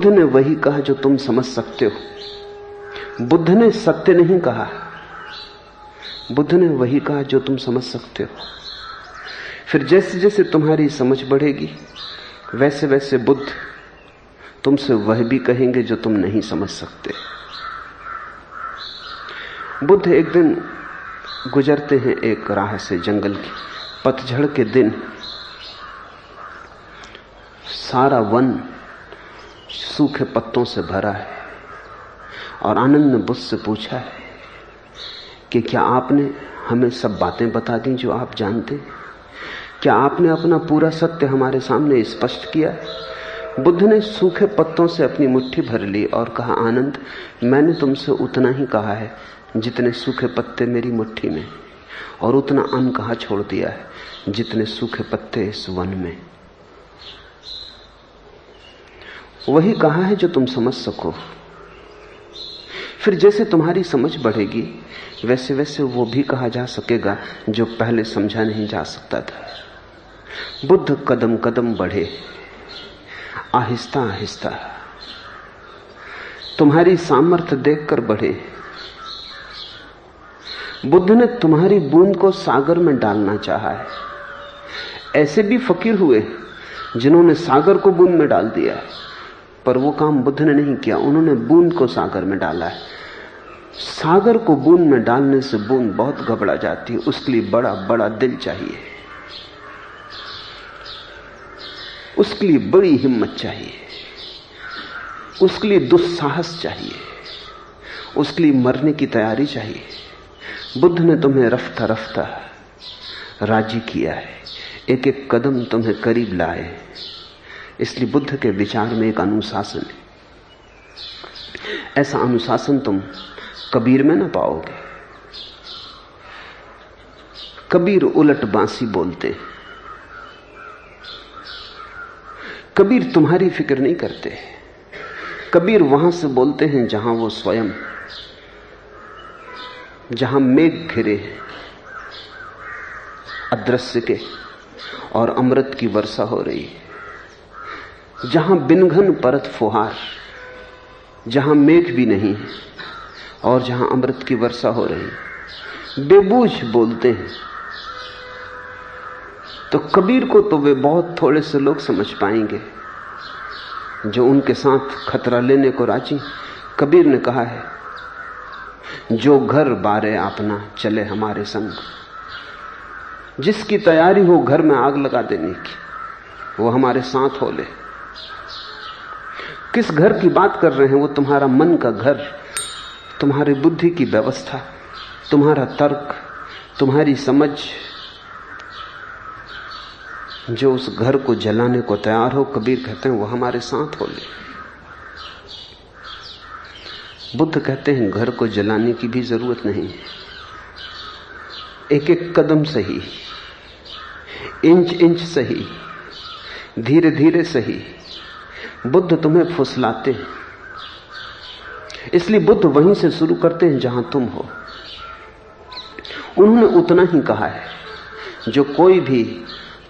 बुद्ध ने वही कहा जो तुम समझ सकते हो। बुद्ध ने सत्य नहीं कहा, बुद्ध ने वही कहा जो तुम समझ सकते हो। फिर जैसे जैसे तुम्हारी समझ बढ़ेगी वैसे वैसे बुद्ध तुमसे वह भी कहेंगे जो तुम नहीं समझ सकते। बुद्ध एक दिन गुजरते हैं एक राह से, जंगल की, पतझड़ के दिन, सारा वन सूखे पत्तों से भरा है। और आनंद ने बुद्ध से पूछा है कि क्या आपने हमें सब बातें बता दी जो आप जानते? क्या आपने अपना पूरा सत्य हमारे सामने स्पष्ट किया? बुद्ध ने सूखे पत्तों से अपनी मुट्ठी भर ली और कहा, आनंद, मैंने तुमसे उतना ही कहा है जितने सूखे पत्ते मेरी मुट्ठी में, और उतना अन्न कहा छोड़ दिया है जितने सूखे पत्ते इस वन में। वही कहा है जो तुम समझ सको। फिर जैसे तुम्हारी समझ बढ़ेगी वैसे वैसे वो भी कहा जा सकेगा जो पहले समझा नहीं जा सकता था। बुद्ध कदम कदम बढ़े, आहिस्ता आहिस्ता, तुम्हारी सामर्थ्य देखकर बढ़े। बुद्ध ने तुम्हारी बूंद को सागर में डालना चाहा है। ऐसे भी फकीर हुए जिन्होंने सागर को बूंद में डाल दिया है, पर वो काम बुद्ध ने नहीं किया। उन्होंने बूंद को सागर में डाला है। सागर को बूंद में डालने से बूंद बहुत घबरा जाती है, उसके लिए बड़ा बड़ा दिल चाहिए, उसके लिए बड़ी हिम्मत चाहिए, उसके लिए दुस्साहस चाहिए, उसके लिए मरने की तैयारी चाहिए। बुद्ध ने तुम्हें रफ्ता रफ्ता राजी किया है, एक एक कदम तुम्हें करीब लाए। इसलिए बुद्ध के विचार में एक अनुशासन है। ऐसा अनुशासन तुम कबीर में ना पाओगे। कबीर उलट बांसी बोलते हैं। कबीर तुम्हारी फिक्र नहीं करते। कबीर वहां से बोलते हैं जहां वो स्वयं, जहां मेघ घिरे अदृश्य के और अमृत की वर्षा हो रही है, जहां बिनघन परत फुहार, जहां मेघ भी नहीं है और जहां अमृत की वर्षा हो रही है, बेबूझ बोलते हैं। तो कबीर को तो वे बहुत थोड़े से लोग समझ पाएंगे जो उनके साथ खतरा लेने को राजी। कबीर ने कहा है, जो घर बारे अपना चले हमारे संग। जिसकी तैयारी हो घर में आग लगा देने की, वो हमारे साथ हो ले। किस घर की बात कर रहे हैं? वो तुम्हारा मन का घर, तुम्हारी बुद्धि की व्यवस्था, तुम्हारा तर्क, तुम्हारी समझ, जो उस घर को जलाने को तैयार हो। कबीर कहते हैं वो हमारे साथ हो ले। बुद्ध कहते हैं घर को जलाने की भी जरूरत नहीं, एक एक कदम सही, इंच इंच सही, धीरे धीरे सही, बुद्ध तुम्हें फुसलाते हैं। इसलिए बुद्ध वहीं से शुरू करते हैं जहां तुम हो। उन्होंने उतना ही कहा है जो कोई भी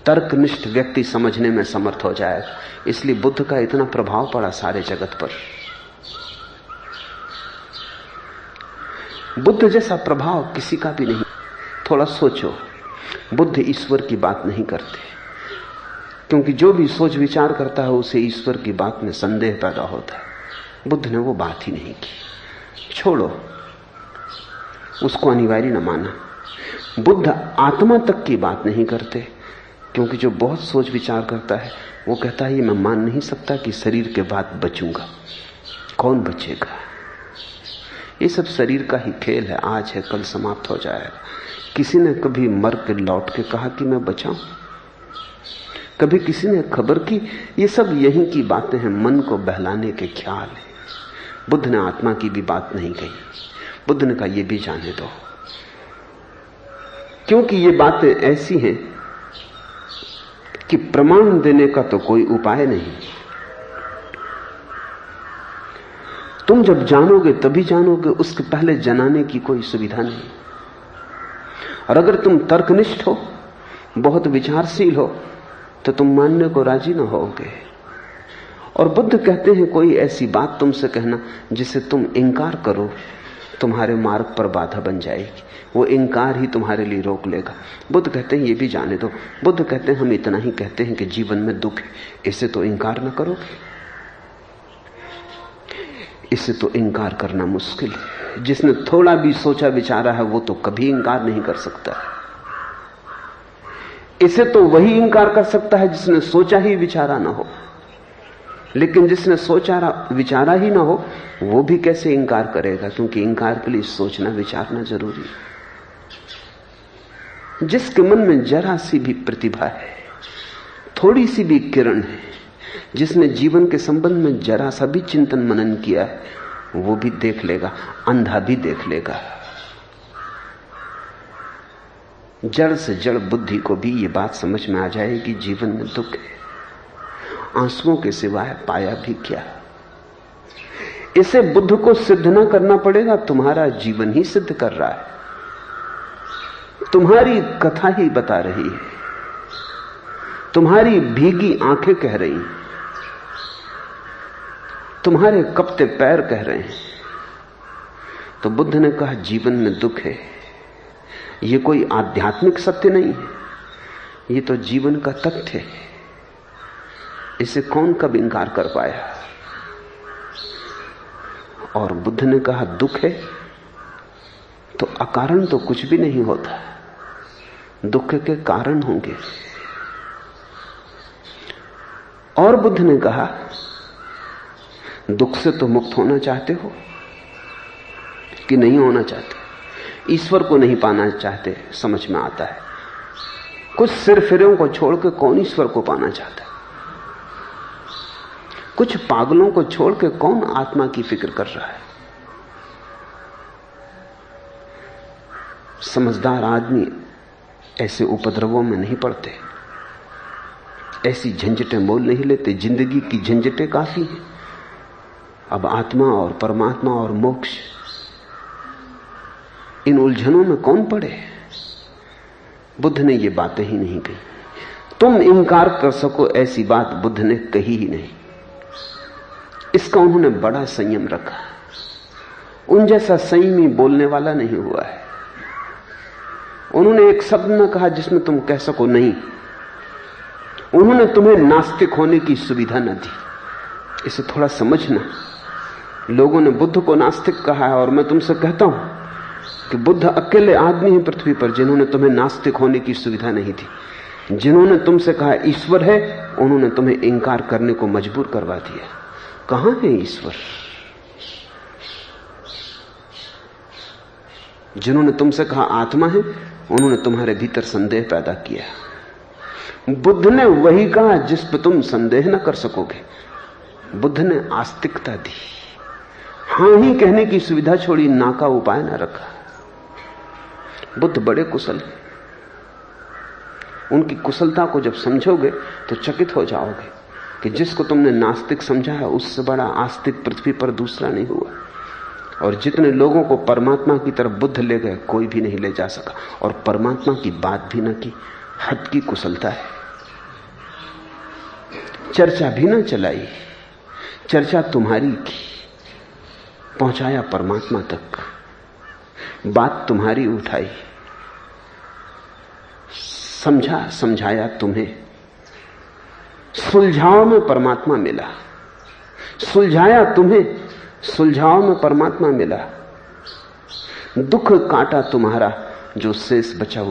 तर्कनिष्ठ व्यक्ति समझने में समर्थ हो जाएगा। इसलिए बुद्ध का इतना प्रभाव पड़ा सारे जगत पर। बुद्ध जैसा प्रभाव किसी का भी नहीं। थोड़ा सोचो, बुद्ध ईश्वर की बात नहीं करते, क्योंकि जो भी सोच विचार करता है उसे ईश्वर की बात में संदेह पैदा होता है। बुद्ध ने वो बात ही नहीं की। छोड़ो, उसको अनिवार्य न माना। बुद्ध आत्मा तक की बात नहीं करते, क्योंकि जो बहुत सोच विचार करता है वो कहता है ये मैं मान नहीं सकता कि शरीर के बाद बचूंगा। कौन बचेगा? ये सब शरीर का ही खेल है, आज है कल समाप्त हो जाएगा। किसी ने कभी मर के लौट के कहा कि मैं बचाऊं? कभी किसी ने खबर की? ये सब यहीं की बातें हैं, मन को बहलाने के ख्याल है। बुद्ध ने आत्मा की भी बात नहीं कही। बुद्ध ने कहा ये भी जाने दो, क्योंकि ये बातें ऐसी हैं कि प्रमाण देने का तो कोई उपाय नहीं। तुम जब जानोगे तभी जानोगे, उसके पहले जनाने की कोई सुविधा नहीं। और अगर तुम तर्कनिष्ठ हो, बहुत विचारशील हो, तो तुम मानने को राजी ना होगे। और बुद्ध कहते हैं कोई ऐसी बात तुमसे कहना जिसे तुम इंकार करो, तुम्हारे मार्ग पर बाधा बन जाएगी। वो इंकार ही तुम्हारे लिए रोक लेगा। बुद्ध कहते हैं ये भी जाने दो। बुद्ध कहते हैं हम इतना ही कहते हैं कि जीवन में दुख है, इसे तो इंकार न करोगे। इसे तो इंकार करना मुश्किल है। जिसने थोड़ा भी सोचा विचारा है वो तो कभी इंकार नहीं कर सकता। इसे तो वही इंकार कर सकता है जिसने सोचा ही विचारा ना हो। लेकिन जिसने सोचा विचारा ही ना हो वो भी कैसे इंकार करेगा, क्योंकि इंकार के लिए सोचना विचारना जरूरी है। जिसके मन में जरा सी भी प्रतिभा है, थोड़ी सी भी किरण है, जिसने जीवन के संबंध में जरा सा भी चिंतन मनन किया है, वो भी देख लेगा, अंधा भी देख लेगा। जड़ से जड़ बुद्धि को भी ये बात समझ में आ जाएगी जीवन में दुख है, आंसुओं के सिवाय पाया भी क्या। इसे बुद्ध को सिद्ध ना करना पड़ेगा, तुम्हारा जीवन ही सिद्ध कर रहा है, तुम्हारी कथा ही बता रही है, तुम्हारी भीगी आंखें कह रही हैं, तुम्हारे कपते पैर कह रहे हैं। तो बुद्ध ने कहा जीवन में दुख है, ये कोई आध्यात्मिक सत्य नहीं है, ये तो जीवन का तथ्य है। इसे कौन कब इंकार कर पाया। और बुद्ध ने कहा दुख है तो अकारण तो कुछ भी नहीं होता, दुख के कारण होंगे। और बुद्ध ने कहा दुख से तो मुक्त होना चाहते हो कि नहीं होना चाहते, ईश्वर को नहीं पाना चाहते, समझ में आता है। कुछ सिरफिरों को छोड़ के कौन ईश्वर को पाना चाहता है, कुछ पागलों को छोड़ के कौन आत्मा की फिक्र कर रहा है। समझदार आदमी ऐसे उपद्रवों में नहीं पड़ते, ऐसी झंझटें मोल नहीं लेते। जिंदगी की झंझटें काफी हैं, अब आत्मा और परमात्मा और मोक्ष, इन उलझनों में कौन पड़े। बुद्ध ने ये बातें ही नहीं कही। तुम इंकार कर सको ऐसी बात बुद्ध ने कही ही नहीं। इसका उन्होंने बड़ा संयम रखा, उन जैसा संयमी बोलने वाला नहीं हुआ है। उन्होंने एक शब्द न कहा जिसमें तुम कह सको नहीं। उन्होंने तुम्हें नास्तिक होने की सुविधा न दी। इसे थोड़ा समझना। लोगों ने बुद्ध को नास्तिक कहा है, और मैं तुमसे कहता हूं कि बुद्ध अकेले आदमी हैं पृथ्वी पर जिन्होंने तुम्हें नास्तिक होने की सुविधा नहीं दी। जिन्होंने तुमसे कहा ईश्वर है, उन्होंने तुम्हें इंकार करने को मजबूर करवा दिया। कहां है ईश्वर? जिन्होंने तुमसे कहा आत्मा है, उन्होंने तुम्हारे भीतर संदेह पैदा किया। बुद्ध ने वही कहा जिस पर तुम संदेह न कर सकोगे। बुद्ध ने आस्तिकता दी, हां ही कहने की सुविधा छोड़ी, ना का उपाय न रखा। बुद्ध बड़े कुशल हैं। उनकी कुशलता को जब समझोगे तो चकित हो जाओगे कि जिसको तुमने नास्तिक समझा है उससे बड़ा आस्तिक पृथ्वी पर दूसरा नहीं हुआ। और जितने लोगों को परमात्मा की तरफ बुद्ध ले गए, कोई भी नहीं ले जा सका, और परमात्मा की बात भी न की। हद की कुशलता है। चर्चा भी न चलाई, चर्चा तुम्हारी की, पहुंचाया परमात्मा तक, बात तुम्हारी उठाई, समझाया तुम्हें। सुलझाव में परमात्मा मिला, सुलझाया तुम्हें, सुलझाव में परमात्मा मिला। दुख काटा तुम्हारा, जो शेष बचा